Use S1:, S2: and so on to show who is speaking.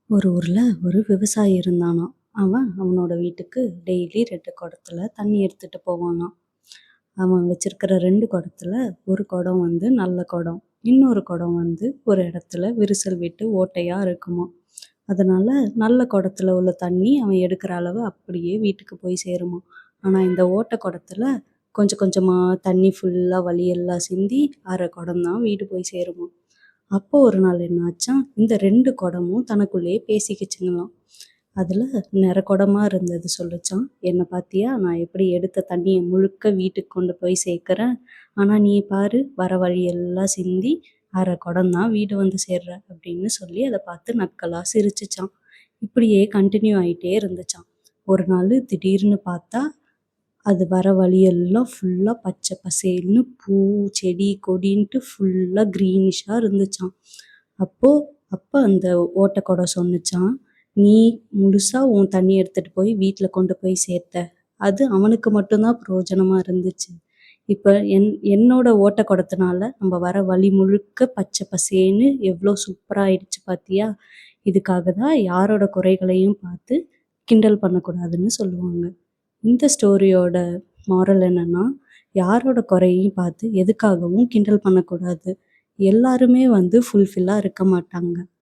S1: ஒரு ஊர்ல ஒரு விவசாயி இருந்தானாம். அவன் அவனோட வீட்டுக்கு டெய்லி 2 குடத்துல தண்ணி எடுத்துட்டு போவானாம். அவன் வச்சிருக்கிற 2 குடத்துல ஒரு குடம் வந்து நல்ல குடம். இன்னொரு குடம் வந்து ஒரு இடத்துல விரிசல் விட்டு ஓட்டையா இருக்குமாம். அதனால நல்ல குடத்துல உள்ள தண்ணி அவன் எடுக்கிற அளவு அப்படியே வீட்டுக்கு போய் சேருமாம். ஆனா இந்த ஓட்டை குடத்துல கொஞ்சம் கொஞ்சமா தண்ணி ஃபுல்லா வழியெல்லாம் சிந்தி அரை குடம் தான் வீடு போய் சேருமாம். அப்போ ஒரு நாள் என்னாச்சாம், இந்த 2 குடமும் தனக்குள்ளேயே பேசிக்கிச்சுங்களாம். அதுல நிறை குடமா இருந்தது சொல்லுச்சாம், "என்ன பாத்தியா, நான் எப்படி எடுத்த தண்ணிய முழுக்க வீட்டுக்கு கொண்டு போய் சேர்க்கிறேன். ஆனா நீ பாரு, வர வழியெல்லாம் சிந்தி அரை குடம் தான் வீடு வந்து சேர்ற" அப்படின்னு சொல்லி அதை பார்த்து நக்கலா சிரிச்சுச்சாம். இப்படியே கண்டினியூ ஆயிட்டே இருந்துச்சாம். ஒரு நாள் திடீர்னு பார்த்தா, அது வர வழியெல்லாம் ஃபுல்லா பச்சை பசேல்னு பூ, செடி, கொடின்ட்டு ஃபுல்லா கிரீனிஷா இருந்துச்சாம். அப்போ அப்ப அந்த ஓட்டக்குடம் சொன்னுச்சாம், "நீ முழுசா உன் தண்ணி எடுத்துட்டு போய் வீட்ல கொண்டு போய் சேர்த்த. அது அவனுக்கு மட்டும் தான் பிரயோஜனமா இருந்துச்சு. இப்ப என்னோட ஓட்டக்குடத்துனால நம்ம வர வழி முழுக்க பச்சை பசேல்னு எவ்ளோ சூப்பரா ஆயிடுச்சு பாத்தியா? இதுக்காக தான் யாரோட குறைகளையும் பார்த்து கிண்டல் பண்ணக்கூடாதுன்னு" சொல்லுவாங்க. இந்த ஸ்டோரியோட மாரல் என்னன்னா, யாரோட குறையையும் பார்த்து எதுக்காகவும் கிண்டல் பண்ணக்கூடாது. எல்லாருமே வந்து ஃபுல்ஃபில்லா இருக்க மாட்டாங்க.